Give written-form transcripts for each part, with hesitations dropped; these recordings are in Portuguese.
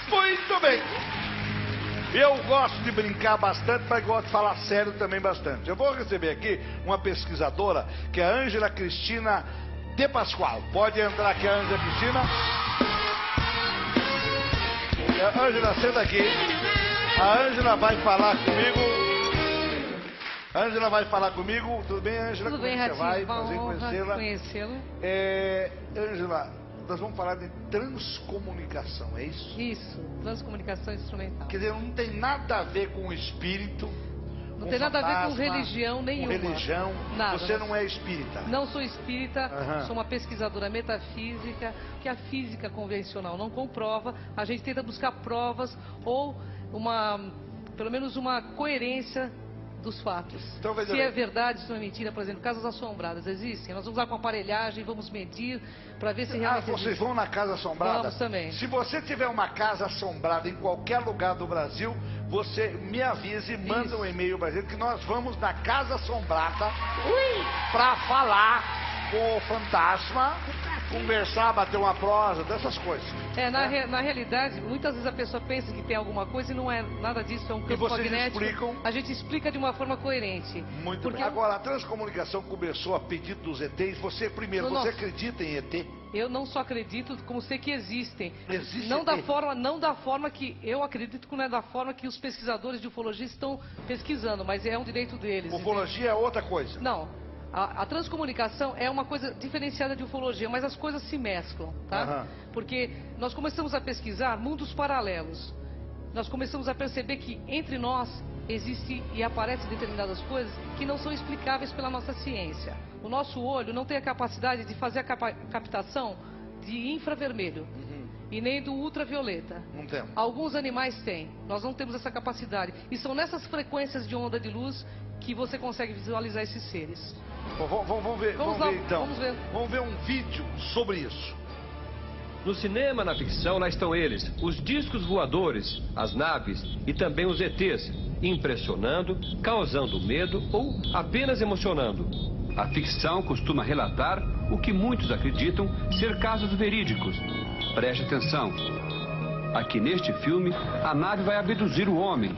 Muito bem. Eu gosto de brincar bastante, mas gosto de falar sério também bastante. Eu vou receber aqui uma pesquisadora, que é a Ângela Cristina de Pascoal. Pode entrar aqui, a Ângela Cristina. Ângela, senta aqui. A Ângela vai falar comigo. A Ângela vai falar comigo. Tudo bem, Ângela? Tudo bem, Ratinho. Vai prazer conhecê-la. Ângela, nós vamos falar de transcomunicação, é isso? Isso, transcomunicação instrumental. Quer dizer, não tem nada a ver com o espírito. Não tem nada a ver com religião nenhuma. Com religião. Nada. Você não é espírita? Não sou espírita, sou uma pesquisadora metafísica, que a física convencional não comprova. A gente tenta buscar provas ou pelo menos uma coerência dos fatos. Então, se é verdade, se não é mentira. Por exemplo, casas assombradas existem. Nós vamos lá com aparelhagem, vamos medir para ver se realmente vocês existe. Vão na casa assombrada? Vamos também. Se você tiver uma casa assombrada em qualquer lugar do Brasil, você me avise e manda um e-mail para gente que nós vamos na casa assombrada para falar com o fantasma, conversar, bater uma prosa, dessas coisas. Na realidade, muitas vezes a pessoa pensa que tem alguma coisa e não é nada disso, é um campo magnético. Explicam? A gente explica de uma forma coerente. Muito bem. Agora, a transcomunicação começou a pedido dos ETs. Você, primeiro, você acredita em ET? Eu não só acredito, como sei que existem. Existe não ET? não da forma que eu acredito, que não é da forma que os pesquisadores de ufologia estão pesquisando, mas é um direito deles. Ufologia é outra coisa? Não. A transcomunicação é uma coisa diferenciada de ufologia, mas as coisas se mesclam, tá? Porque nós começamos a pesquisar mundos paralelos. Nós começamos a perceber que entre nós existe e aparecem determinadas coisas que não são explicáveis pela nossa ciência. O nosso olho não tem a capacidade de fazer a captação de infravermelho e nem do ultravioleta. Não temos. Alguns animais têm. Nós não temos essa capacidade. E são nessas frequências de onda de luz que você consegue visualizar esses seres. Vamos ver então. Vamos ver. Vamos ver um vídeo sobre isso. No cinema, na ficção, lá estão eles, os discos voadores, as naves e também os ETs, impressionando, causando medo ou apenas emocionando. A ficção costuma relatar o que muitos acreditam ser casos verídicos. Preste atenção. Aqui neste filme, a nave vai abduzir o homem.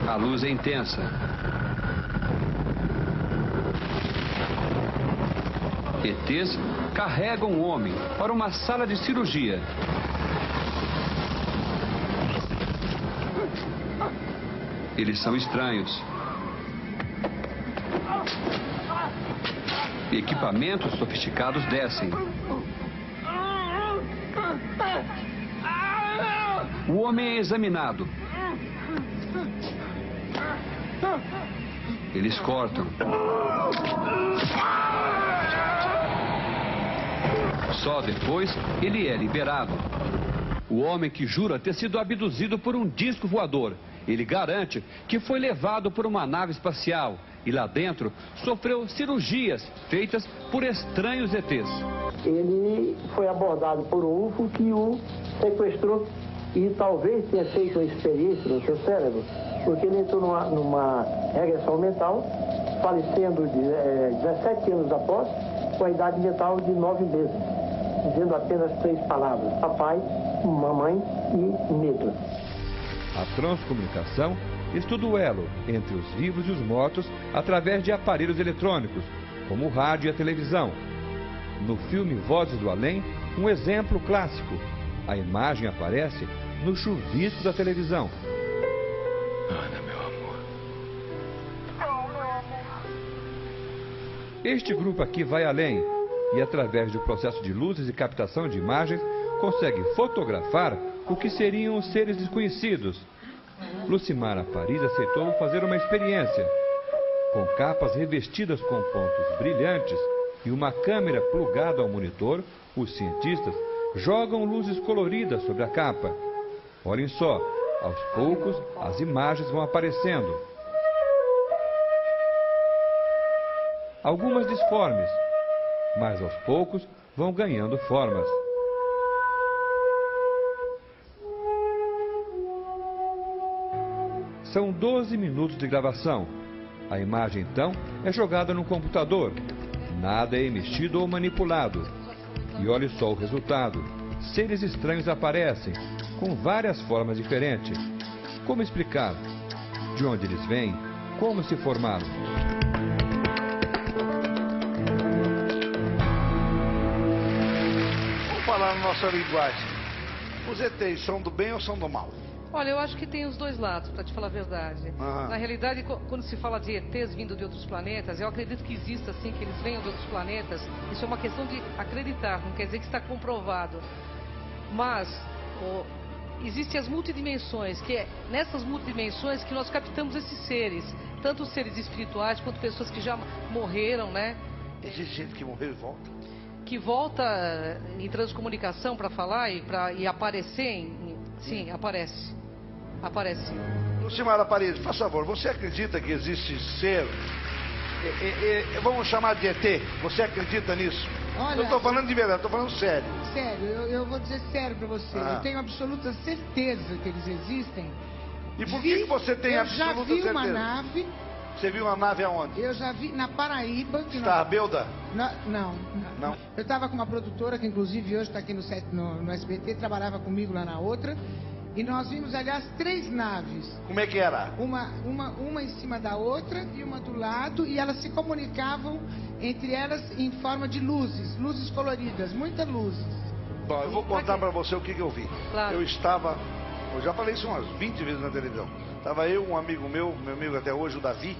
A luz é intensa. ETs carregam o homem para uma sala de cirurgia. Eles são estranhos. Equipamentos sofisticados descem. O homem é examinado. Eles cortam. Só depois ele é liberado. O homem que jura ter sido abduzido por um disco voador. Ele garante que foi levado por uma nave espacial e lá dentro sofreu cirurgias feitas por estranhos ETs. Ele foi abordado por um UFO que o sequestrou e talvez tenha feito uma experiência no seu cérebro, porque ele entrou numa regressão mental, falecendo 17 anos após, com a idade mental de 9 meses, dizendo apenas 3 palavras: papai, mamãe e medo. A transcomunicação estuda o elo entre os vivos e os mortos através de aparelhos eletrônicos, como o rádio e a televisão. No filme Vozes do Além, um exemplo clássico. A imagem aparece no chuvisco da televisão. Ana, meu amor. Este grupo aqui vai além e, através do processo de luzes e captação de imagens, consegue fotografar o que seriam os seres desconhecidos. Lucimara Paris aceitou fazer uma experiência. Com capas revestidas com pontos brilhantes e uma câmera plugada ao monitor, os cientistas jogam luzes coloridas sobre a capa. Olhem só, aos poucos as imagens vão aparecendo. Algumas disformes, mas aos poucos vão ganhando formas. São 12 minutos de gravação. A imagem, então, é jogada no computador. Nada é mexido ou manipulado. E olhe só o resultado. seres estranhos aparecem, com várias formas diferentes. Como explicar? De onde eles vêm? Como se formaram? Vamos falar na nossa linguagem. Os ETs são do bem ou são do mal? Olha, eu acho que tem os dois lados, para te falar a verdade. Na realidade, quando se fala de ETs vindo de outros planetas, eu acredito que exista, sim, que eles venham de outros planetas. Isso é uma questão de acreditar, não quer dizer que está comprovado. Mas existem as multidimensões, que é nessas multidimensões que nós captamos esses seres. Tanto os seres espirituais, quanto pessoas que já morreram, né? Existe gente que morreu e volta? Que volta em transcomunicação para falar e aparecer, sim, aparece. Aparece sim. Lucimara Paredes, por favor, você acredita que existe ser, vamos chamar de ET, você acredita nisso? Olha, eu estou falando de verdade, estou falando sério. Sério, eu vou dizer sério para você, eu tenho absoluta certeza que eles existem. E por que você tem absoluta certeza? Eu já vi uma nave. Você viu uma nave aonde? Eu já vi na Paraíba. Está a Belda? Não. Eu estava com uma produtora que inclusive hoje está aqui no SBT, trabalhava comigo lá na outra. E nós vimos, aliás, 3 naves. Como é que era? Uma em cima da outra e uma do lado. E elas se comunicavam entre elas em forma de luzes coloridas, muitas luzes. Bom, eu vou contar para você o que eu vi. Claro. Eu já falei isso umas 20 vezes na televisão. Estava eu, um amigo meu amigo até hoje, o Davi.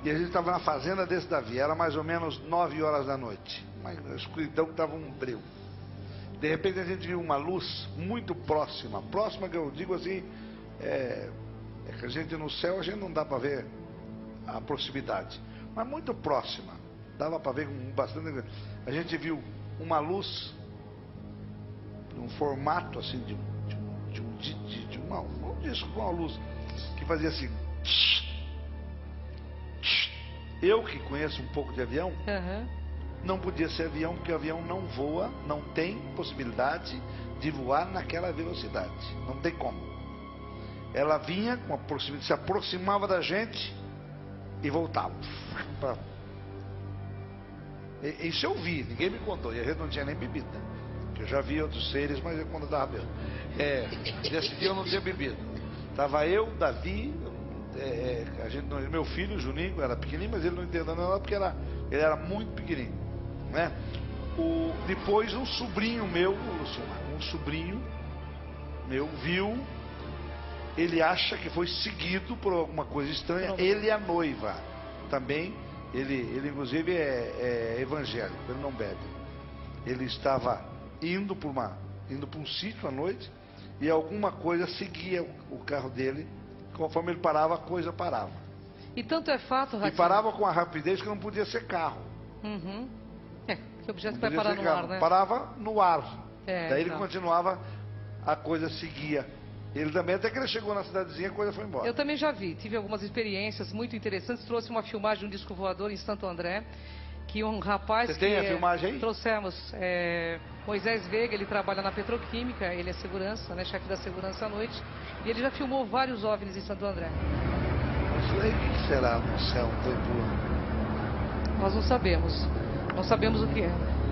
E a gente estava na fazenda desse Davi. Era mais ou menos 9 horas da noite. Uma escuridão que estava um breu. De repente a gente viu uma luz muito próxima que eu digo assim, é que a gente no céu a gente não dá para ver a proximidade, mas muito próxima, dava para ver com bastante. A gente viu uma luz, um formato assim de um disco com uma luz que fazia assim. Eu que conheço um pouco de avião. Não podia ser avião, porque o avião não voa, não tem possibilidade de voar naquela velocidade. Não tem como. Ela vinha com a proximidade, se aproximava da gente e voltava. Isso eu vi, ninguém me contou. E a gente não tinha nem bebida. Eu já vi outros seres, mas eu quando estava bebendo. Nesse dia eu não tinha bebido. Estava eu, Davi, meu filho, Juninho, era pequenininho, mas ele não entendeu nada porque ele era muito pequenininho. Né? Depois um sobrinho meu viu, ele acha que foi seguido por alguma coisa estranha, ele e a noiva também, ele inclusive é evangélico, ele não bebe. Ele estava indo para um sítio à noite e alguma coisa seguia o carro dele, conforme ele parava, a coisa parava. E tanto é fato, Ratinho. E parava com a rapidez que não podia ser carro. Que objeto vai parar no ar, né? Parava no ar. Daí ele então. continuava, a coisa seguia. Ele também, até que ele chegou na cidadezinha, a coisa foi embora. Eu também já vi, tive algumas experiências muito interessantes. Trouxe uma filmagem de um disco voador em Santo André, que um rapaz... Você tem a filmagem aí? Trouxemos. Moisés Veiga, ele trabalha na Petroquímica, ele é segurança, né, chefe da segurança à noite. E ele já filmou vários OVNIs em Santo André. Isso aí, o que será no céu? Nós não sabemos. Não sabemos o que é.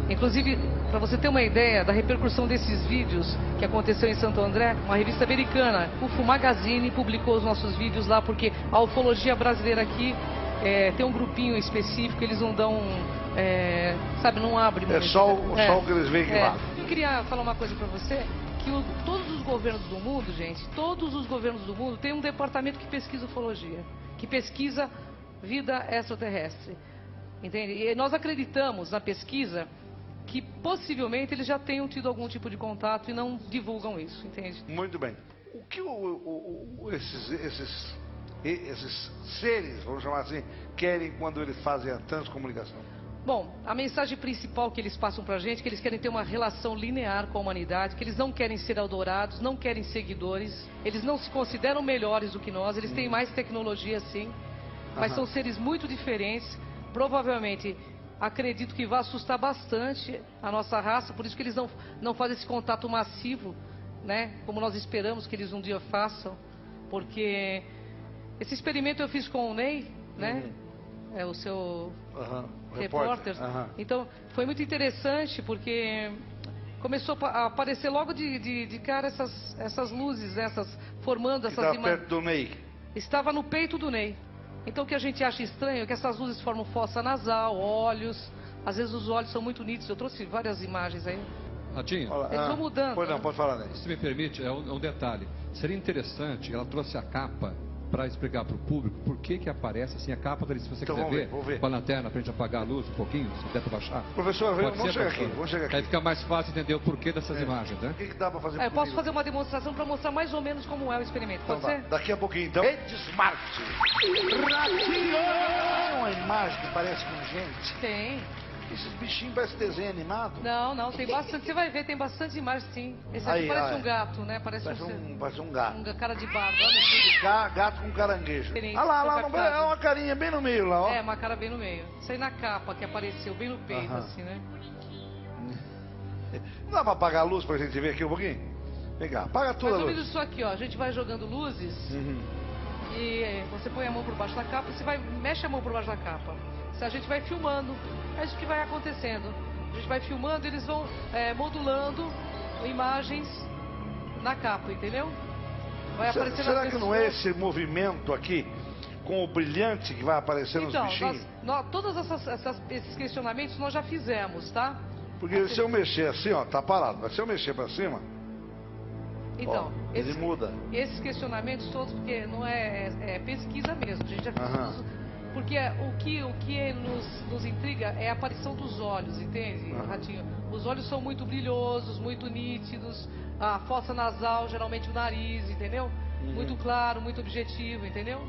Inclusive, para você ter uma ideia da repercussão desses vídeos que aconteceu em Santo André, uma revista americana, UFO Magazine, publicou os nossos vídeos lá, porque a ufologia brasileira aqui tem um grupinho específico, eles não dão, não abre muito. É só o que eles veem que lá. Eu queria falar uma coisa para você, que todos os governos do mundo, gente, todos os governos do mundo têm um departamento que pesquisa ufologia, que pesquisa vida extraterrestre. Entende? E nós acreditamos na pesquisa que possivelmente eles já tenham tido algum tipo de contato e não divulgam isso, entende? Muito bem. O que esses seres, vamos chamar assim, querem quando eles fazem a transcomunicação? Bom, a mensagem principal que eles passam pra gente é que eles querem ter uma relação linear com a humanidade, que eles não querem ser adorados, não querem seguidores, eles não se consideram melhores do que nós, eles têm mais tecnologia sim, mas são seres muito diferentes. Provavelmente, acredito que vai assustar bastante a nossa raça, por isso que eles não fazem esse contato massivo, né? Como nós esperamos que eles um dia façam, porque esse experimento eu fiz com o Ney, né? É o seu repórter. Então, foi muito interessante, porque começou a aparecer logo de cara essas luzes, formando essas Estava imagens. perto do Ney. Estava no peito do Ney. Então o que a gente acha estranho é que essas luzes formam fossa nasal, olhos. Às vezes os olhos são muito nítidos. Eu trouxe várias imagens aí. Ratinho, Eles vão mudando. Pois não, pode falar, Ney. se me permite, é um detalhe. Seria interessante, ela trouxe a capa para explicar para o público por que aparece assim a capa dele. Se você Então, quiser vamos ver. com a lanterna para a gente apagar a luz um pouquinho, se der para baixar. Professor, Pode vamos ser, chegar aqui, professor? vamos chegar aqui. Aí fica mais fácil entender o porquê dessas imagens, né? O que dá para fazer Eu posso comigo? fazer uma demonstração para mostrar mais ou menos como é o experimento. Então Pode tá. ser? Daqui a pouquinho, então. Smart. Ratinho! É uma imagem que parece com gente. Tem. Esses bichinhos parecem desenho animado. Não, tem bastante. Você vai ver, tem bastante imagem sim. Esse aqui Aí, parece aí. um gato, né? Parece Parece um gato. um cara de barba. Gato com caranguejo. Diferente, Olha lá, foi lá no meio, captado. é uma carinha bem no meio lá, ó. É, uma cara bem no meio. Isso aí na capa que apareceu, bem no peito, Aham. assim, né? Dá pra apagar a luz pra gente ver aqui um pouquinho? Vem cá, apaga toda Mais a ou luz. menos isso aqui, ó. A gente vai jogando luzes e você põe a mão por baixo da capa, você mexe a mão por baixo da capa. A gente vai filmando, é isso que vai acontecendo. A gente vai filmando, eles vão modulando imagens na capa, entendeu? Vai aparecendo Será as que não é pessoas. esse movimento aqui com o brilhante que vai aparecer nos Então, bichinhos? todos esses questionamentos nós já fizemos, tá? Porque se eu mexer assim, ó, tá parado. Mas se eu mexer pra cima, Então, ó, ele muda. esses questionamentos todos, porque não é pesquisa mesmo, a gente já fez Aham. tudo. Porque o que nos intriga é a aparição dos olhos, entende, Ratinho? Os olhos são muito brilhosos, muito nítidos, a fossa nasal, geralmente o nariz, entendeu? Muito claro, muito objetivo, entendeu?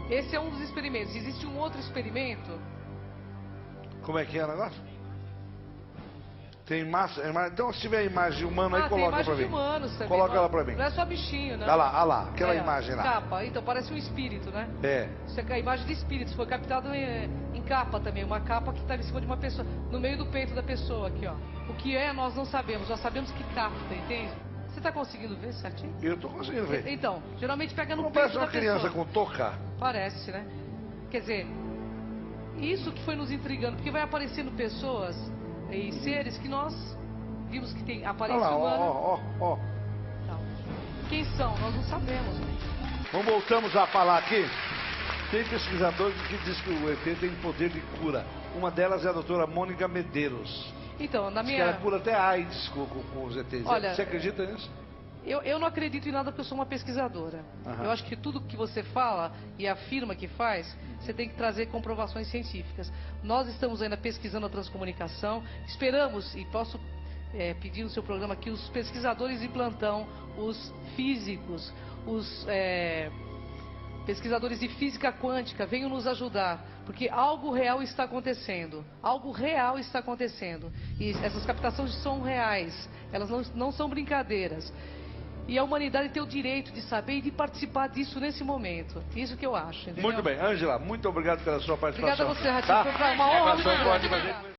Esse é um dos experimentos. Existe um outro experimento. Como é que é o negócio? Tem massa. Então, se tiver a imagem humana aí, tem coloca imagem pra de mim. humanos também. Coloca não, ela pra mim. Não é só bichinho, né? Olha lá, aquela imagem lá. Capa, então parece um espírito, né? É. Isso é a imagem de espíritos, foi captado em capa também, uma capa que estava em cima de uma pessoa, no meio do peito da pessoa aqui, ó. O que é, nós não sabemos, nós sabemos que capta, entende? Você está conseguindo ver certinho? Eu tô conseguindo ver. Então, geralmente pega no Não peito parece uma da criança pessoa. com touca? Parece, né? Quer dizer, isso que foi nos intrigando, porque vai aparecendo pessoas e seres que nós vimos que tem Olha aparência lá, humana. ó. Então, quem são? Nós não sabemos. Vamos voltamos a falar aqui. Tem pesquisadores que dizem que o ET tem poder de cura. Uma delas é a doutora Mônica Medeiros. Então, na Diz que minha... ela cura até AIDS com os ETs. Olha, Você acredita nisso? Eu não acredito em nada porque eu sou uma pesquisadora. Eu acho que tudo que você fala e afirma que faz, você tem que trazer comprovações científicas. Nós estamos ainda pesquisando a transcomunicação. Esperamos, e posso pedir no seu programa aqui, os pesquisadores de plantão, os físicos, os pesquisadores de física quântica, venham nos ajudar. Porque algo real está acontecendo. Algo real está acontecendo. E essas captações são reais. Elas não são brincadeiras. E a humanidade tem o direito de saber e de participar disso nesse momento. Isso que eu acho. Entendeu? Muito bem. Ângela, muito obrigado pela sua participação. Obrigada a você, Ratinho. Foi uma honra. Participação, pode fazer.